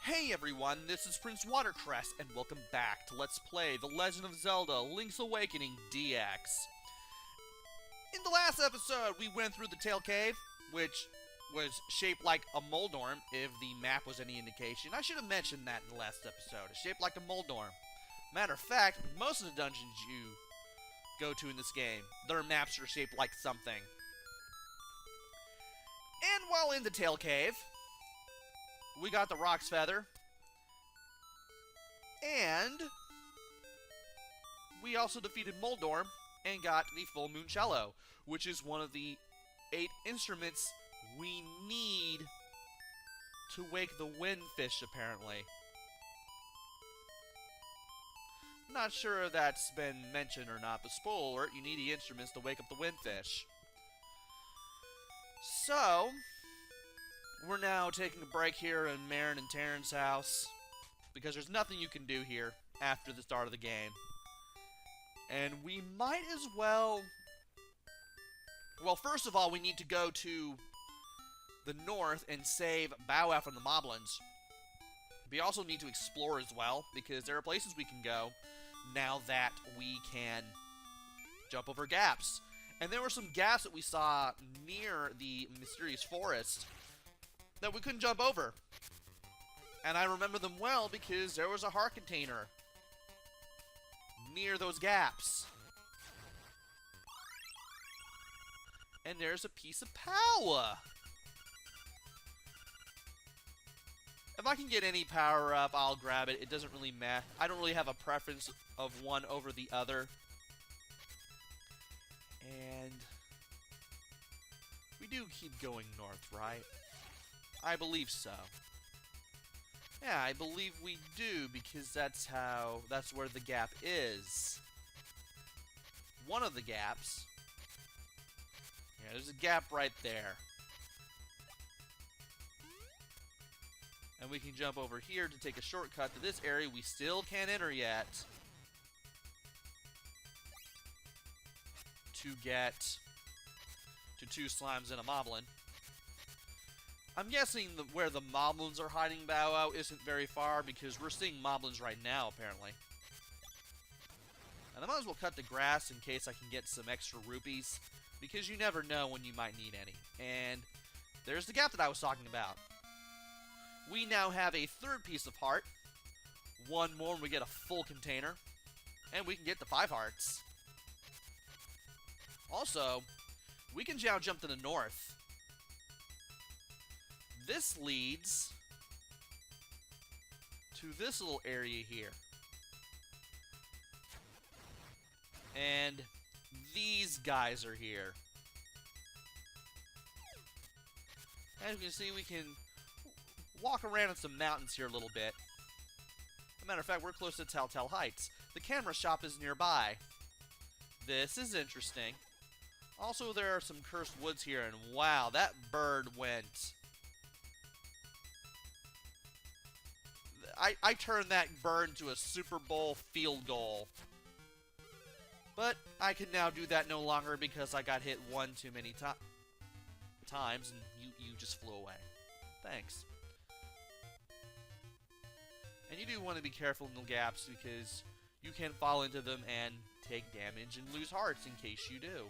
Hey everyone, this is PrinceWatercress, and welcome back to Let's Play The Legend of Zelda Link's Awakening DX. In the last episode, we went through the Tail Cave, which was shaped like a Moldorm, if the map was any indication. I should have mentioned that in the last episode. It's shaped like a Moldorm. Matter of fact, most of the dungeons you go to in this game, their maps are shaped like something. And while in the Tail Cave, we got the Rock's Feather, and we also defeated Moldorm and got the Full Moon Cello, which is one of the 8 instruments we need to wake the Windfish, apparently. Not sure if that's been mentioned or not, but spoiler alert, you need the instruments to wake up the Windfish. So, we're now taking a break here in Marin and Terran's house, because there's nothing you can do here after the start of the game. And we might as well... Well, first of all, we need to go to the north and save Bow-Wow from the Moblins. We also need to explore as well, because there are places we can go now that we can jump over gaps. And there were some gaps that we saw near the mysterious forest that we couldn't jump over. And I remember them well because there was a heart container near those gaps. And there's a piece of power. If I can get any power up, I'll grab it. It doesn't really matter. I don't really have a preference of one over the other. And we do keep going north, right? I believe so. Yeah, I believe we do, because that's where the gap is. One of the gaps. Yeah, there's a gap right there. And we can jump over here to take a shortcut to this area we still can't enter yet. To get to 2 slimes and a Moblin. I'm guessing where the Moblins are hiding Bow-Wow isn't very far, because we're seeing Moblins right now, apparently. And I might as well cut the grass in case I can get some extra rupees, because you never know when you might need any. And there's the gap that I was talking about. We now have a 3rd piece of heart. One more and we get a full container. And we can get the 5 hearts. Also, we can now jump to the north. This leads to this little area here. And these guys are here. As you can see, we can walk around in some mountains here a little bit. As a matter of fact, we're close to Telltale Heights. The camera shop is nearby. This is interesting. Also, there are some cursed woods here, and wow, that bird went... I turned that bird into a Super Bowl field goal. But I can now do that no longer because I got hit one too many times, and you just flew away. Thanks. And you do want to be careful in the gaps, because you can fall into them and take damage and lose hearts in case you do.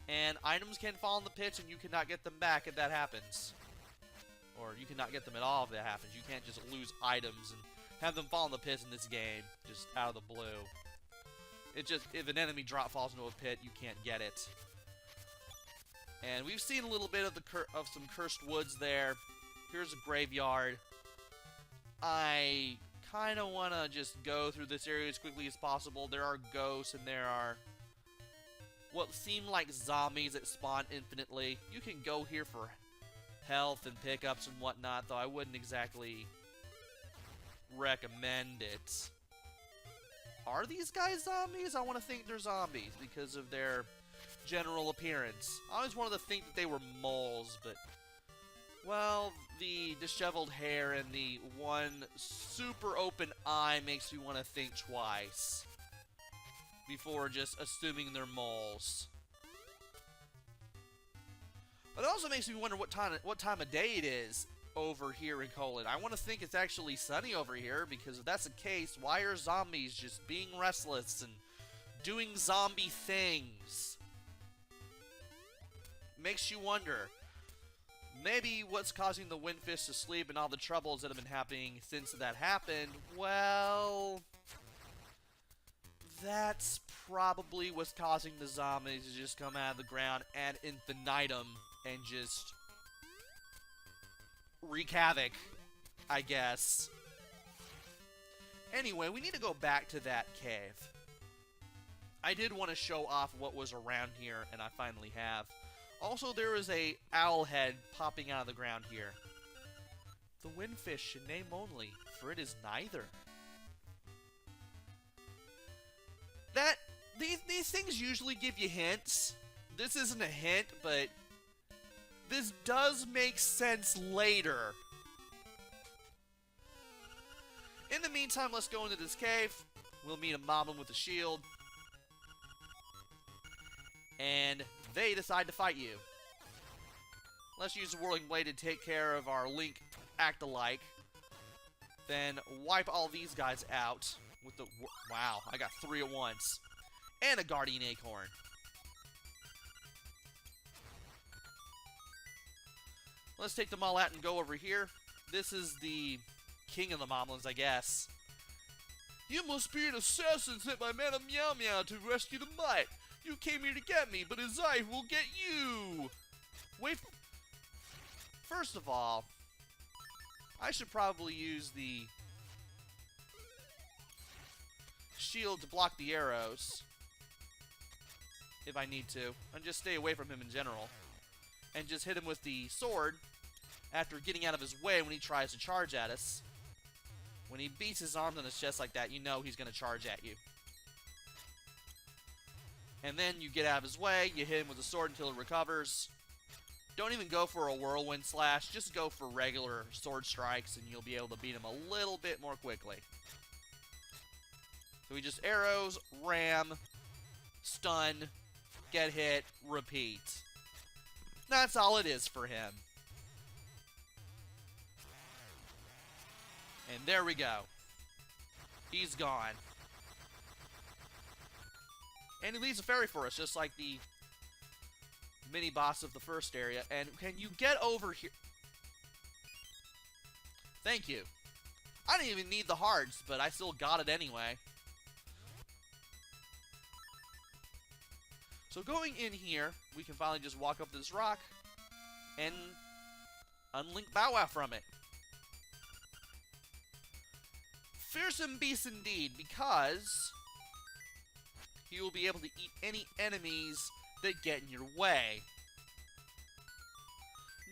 And items can fall in the pits and you cannot get them back if that happens. Or you cannot get them at all if that happens. You can't just lose items and have them fall in the pits in this game, just out of the blue. It just, if an enemy falls into a pit, you can't get it. And we've seen a little bit of some cursed woods there. Here's a graveyard. I kind of want to just go through this area as quickly as possible. There are ghosts and there are what seem like zombies that spawn infinitely. You can go here for health and pickups and whatnot, though I wouldn't exactly recommend it. Are these guys zombies? I want to think they're zombies because of their general appearance. I always wanted to think that they were moles, but... Well, the disheveled hair and the one super open eye makes me want to think twice before just assuming they're moles. It also makes me wonder what time of day it is over here in Colon. I want to think it's actually sunny over here, because if that's the case, why are zombies just being restless and doing zombie things? Makes you wonder. Maybe what's causing the windfish to sleep and all the troubles that have been happening since that happened, well, that's probably what's causing the zombies to just come out of the ground ad infinitum and just wreak havoc, I guess. Anyway, we need to go back to that cave. I did want to show off what was around here, and I finally have. Also, there is a owl head popping out of the ground here. The windfish in name only, for it is neither. These things usually give you hints. This isn't a hint, but this does make sense later. In the meantime, let's go into this cave. We'll meet a Moblin with a shield. And they decide to fight you. Let's use the Whirling Blade to take care of our Link act-alike. Then wipe all these guys out with the... Wow, I got 3 at once. And a Guardian Acorn. Let's take them all out and go over here. This is the king of the Moblins, I guess. You must be an assassin sent by Madam Meow-Meow to rescue the mutt. You came here to get me, but his eye will get you. Wait. First of all, I should probably use the shield to block the arrows. If I need to. And just stay away from him in general. And just hit him with the sword after getting out of his way when he tries to charge at us. When he beats his arms on his chest like that, you know he's going to charge at you. And then you get out of his way, you hit him with the sword until it recovers. Don't even go for a whirlwind slash, just go for regular sword strikes and you'll be able to beat him a little bit more quickly. So we just arrows, ram, stun, get hit, repeat. That's all it is for him. And there we go. He's gone. And he leaves a fairy for us, just like the mini-boss of the first area. And can you get over here? Thank you. I didn't even need the hearts, but I still got it anyway. So going in here, we can finally just walk up to this rock and unlink Bow-Wow from it. Fearsome beast indeed, because you will be able to eat any enemies that get in your way.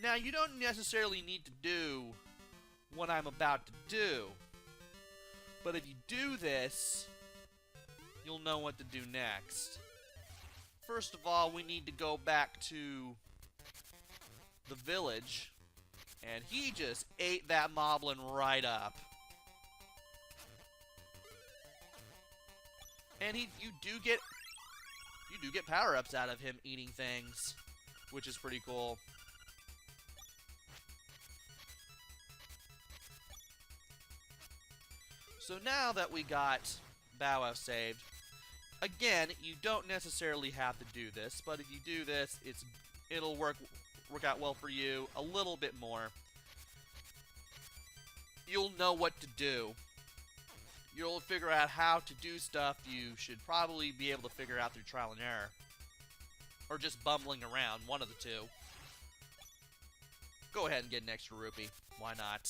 Now, you don't necessarily need to do what I'm about to do, but if you do this, you'll know what to do next. First of all, we need to go back to the village, and he just ate that Moblin right up. And you do get power-ups out of him eating things, which is pretty cool. So now that we got Bow-Wow saved, again, you don't necessarily have to do this, but if you do this, it'll work out well for you a little bit more. You'll know what to do. You'll figure out how to do stuff you should probably be able to figure out through trial and error. Or just bumbling around, one of the two. Go ahead and get an extra rupee. Why not?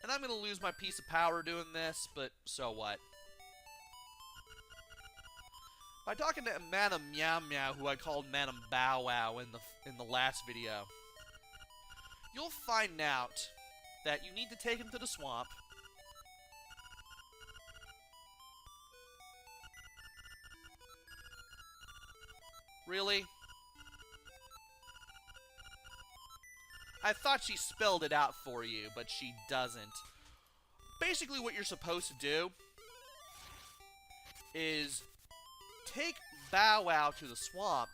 And I'm going to lose my piece of power doing this, but so what? By talking to Madam Meow-Meow, who I called Madam Bow-Wow in the last video, you'll find out that you need to take him to the swamp. Really? I thought she spelled it out for you, but she doesn't. Basically, what you're supposed to do is take Bow-Wow to the swamp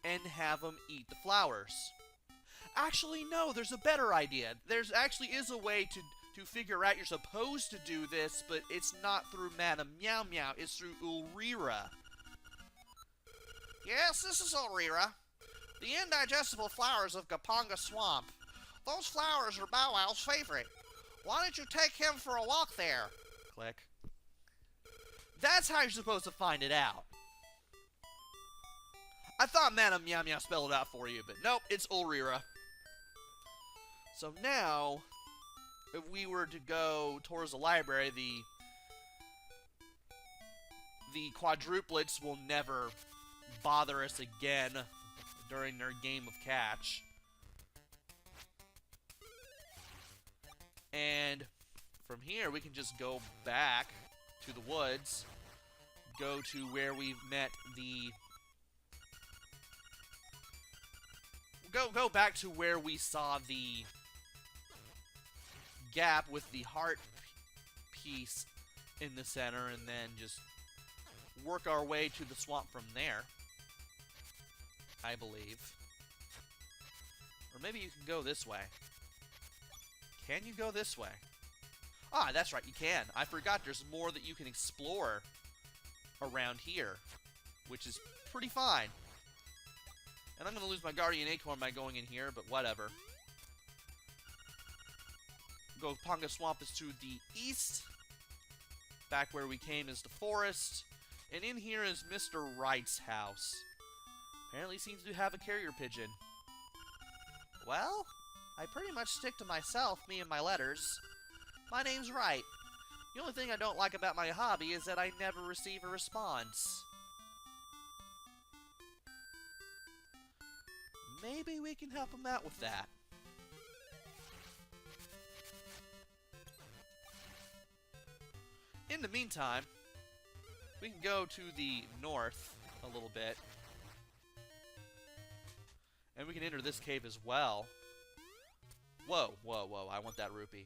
and have him eat the flowers. Actually, no, there's a better idea. There's actually is a way to figure out you're supposed to do this, but it's not through Madam Meow-Meow, it's through Ulrira. Yes, this is Ulrira. The indigestible flowers of Gapanga Swamp. Those flowers are Bow-Wow's favorite. Why don't you take him for a walk there? Click. That's how you're supposed to find it out. I thought Madam Meow-Meow spelled it out for you, but nope, it's Ulrira. So now, if we were to go towards the library, the quadruplets will never bother us again during their game of catch. And from here, we can just go back to the woods, go to where we met the... Go back to where we saw the gap with the heart piece in the center, and then just work our way to the swamp from there, I believe. Or maybe you can go this way. Can you go this way? Ah, that's right, you can. I forgot there's more that you can explore around here, which is pretty fine. And I'm going to lose my Guardian Acorn by going in here, but whatever. Gapanga Swamp is to the east. Back where we came is the forest. And in here is Mr. Wright's house. Apparently seems to have a carrier pigeon. Well, I pretty much stick to myself, me and my letters. My name's Wright. The only thing I don't like about my hobby is that I never receive a response. Maybe we can help him out with that. In the meantime, we can go to the north a little bit. And we can enter this cave as well. Whoa, whoa, whoa, I want that rupee.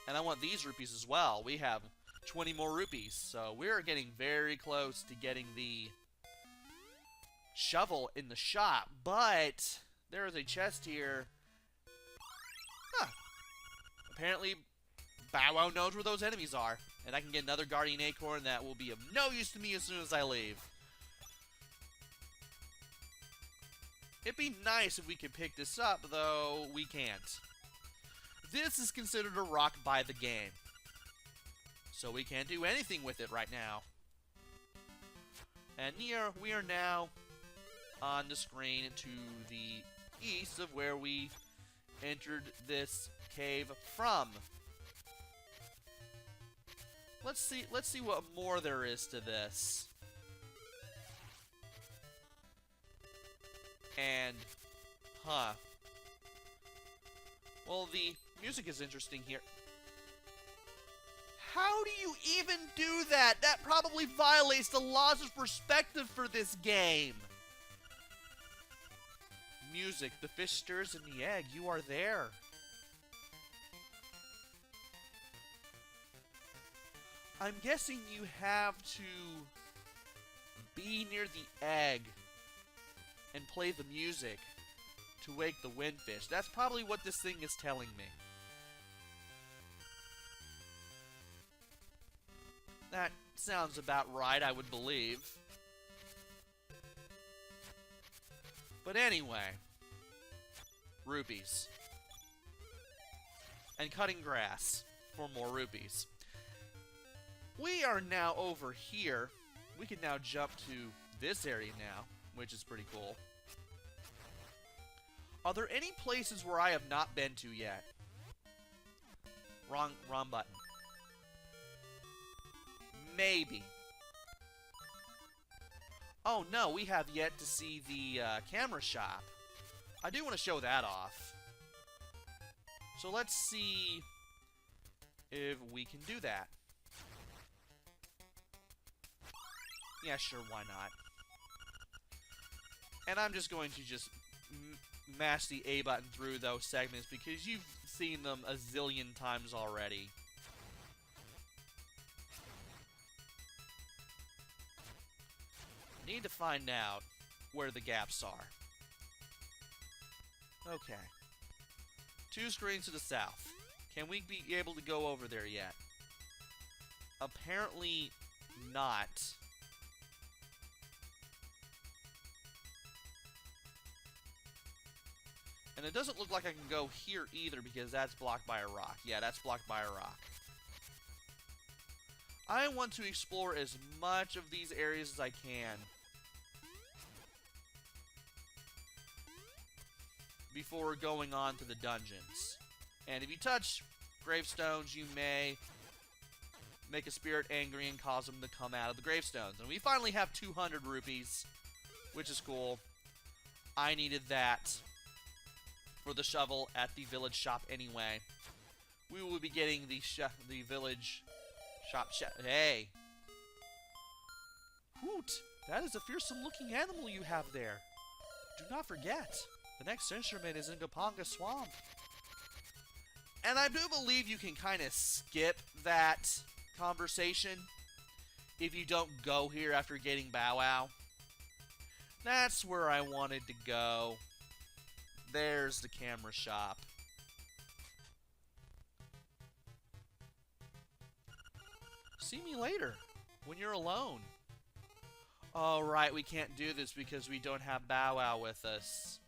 And I want these rupees as well. We have 20 more rupees, so we're getting very close to getting the shovel in the shop. But there is a chest here. Huh. Apparently, Bow-Wow knows where those enemies are. And I can get another Guardian Acorn that will be of no use to me as soon as I leave. It'd be nice if we could pick this up, though we can't. This is considered a rock by the game. So we can't do anything with it right now. And we are now on the screen to the east of where we entered this cave from. Let's see what more there is to this. And, huh. Well, the music is interesting here. How do you even do that? That probably violates the laws of perspective for this game. Music, the fish stirs in the egg. You are there. I'm guessing you have to be near the egg and play the music to wake the windfish. That's probably what this thing is telling me. That sounds about right, I would believe. But anyway, rupees. And cutting grass for more rupees. We are now over here. We can now jump to this area now, which is pretty cool. Are there any places where I have not been to yet? Wrong button. Maybe. Oh no, we have yet to see the camera shop. I do want to show that off. So let's see if we can do that. Yeah, sure, why not? And I'm just going to just mash the A button through those segments because you've seen them a zillion times already. Need to find out where the gaps are. Okay. 2 screens to the south. Can we be able to go over there yet? Apparently not. And it doesn't look like I can go here either because that's blocked by a rock. Yeah, that's blocked by a rock. I want to explore as much of these areas as I can before going on to the dungeons. And if you touch gravestones, you may make a spirit angry and cause them to come out of the gravestones. And we finally have 200 rupees, which is cool. I needed that for the shovel at the village shop anyway. We will be getting the village shop. Hey! Hoot! That is a fearsome looking animal you have there. Do not forget, the next instrument is in Gapanga Swamp. And I do believe you can kind of skip that conversation if you don't go here after getting Bow-Wow. That's where I wanted to go. There's the camera shop. See me later, when you're alone. Oh, right, we can't do this because we don't have Bow-Wow with us.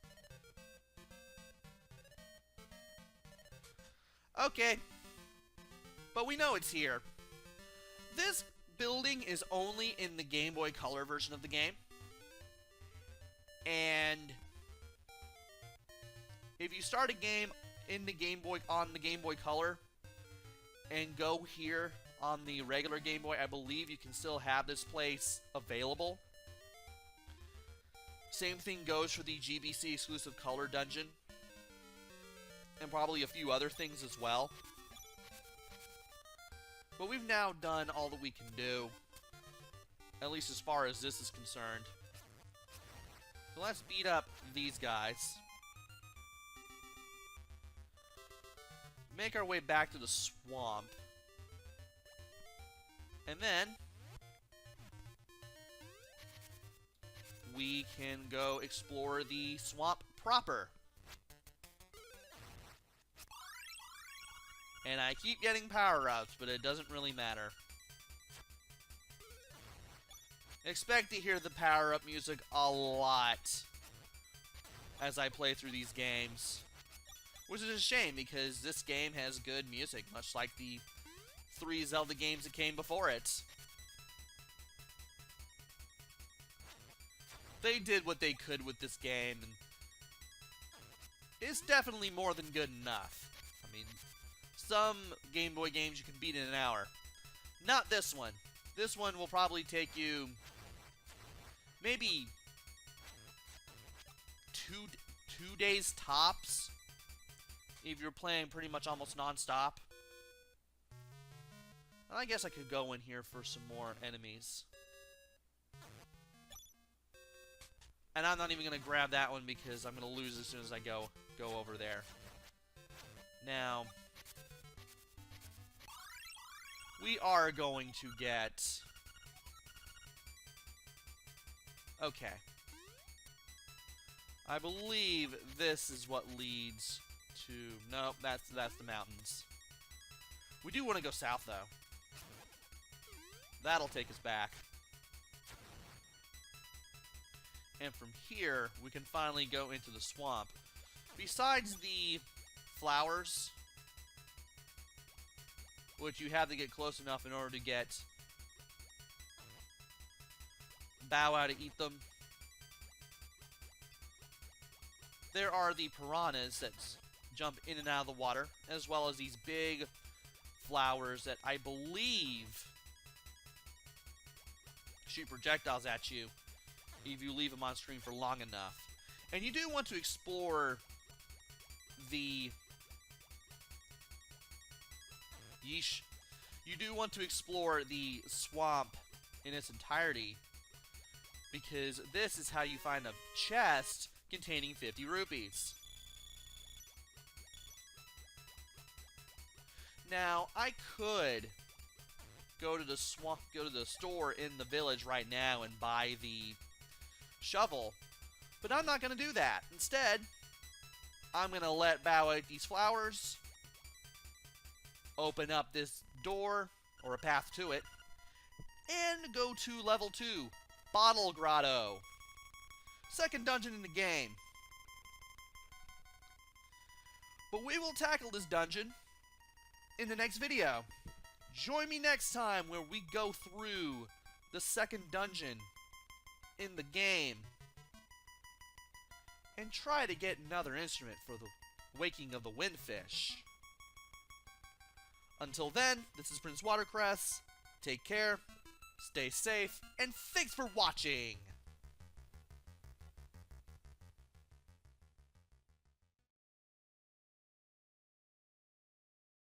Okay. But we know it's here. This building is only in the Game Boy Color version of the game. And if you start a game in the on the Game Boy Color and go here on the regular Game Boy, I believe you can still have this place available. Same thing goes for the GBC exclusive Color Dungeon. And probably a few other things as well. But we've now done all that we can do. At least as far as this is concerned. So let's beat up these guys. Make our way back to the swamp. And then we can go explore the swamp proper. And I keep getting power-ups, but it doesn't really matter. Expect to hear the power-up music a lot as I play through these games. Which is a shame, because this game has good music, much like the 3 Zelda games that came before it. They did what they could with this game, and it's definitely more than good enough. I mean, some Game Boy games you can beat in an hour. Not this one. This one will probably take you maybe two days tops if you're playing pretty much almost non-stop. I guess I could go in here for some more enemies. And I'm not even going to grab that one because I'm going to lose as soon as I go over there. Now, we are going to get... Okay. I believe this is what leads to... Nope, that's the mountains. We do want to go south, though. That'll take us back. And from here, we can finally go into the swamp. Besides the flowers, which you have to get close enough in order to get Bow-Wow to eat them, there are the piranhas that jump in and out of the water, as well as these big flowers that I believe shoot projectiles at you if you leave them on screen for long enough. And you do want to explore the... Yeesh. You do want to explore the swamp in its entirety, because this is how you find a chest containing 50 rupees. Now, I could go to the swamp, go to the store in the village right now and buy the shovel. But I'm not going to do that. Instead, I'm going to let Bow eat these flowers, open up this door, or a path to it, and go to level 2, Bottle Grotto. Second dungeon in the game. But we will tackle this dungeon in the next video. Join me next time where we go through the second dungeon in the game and try to get another instrument for the waking of the windfish. Until then, this is PrinceWatercress. Take care, stay safe, and thanks for watching!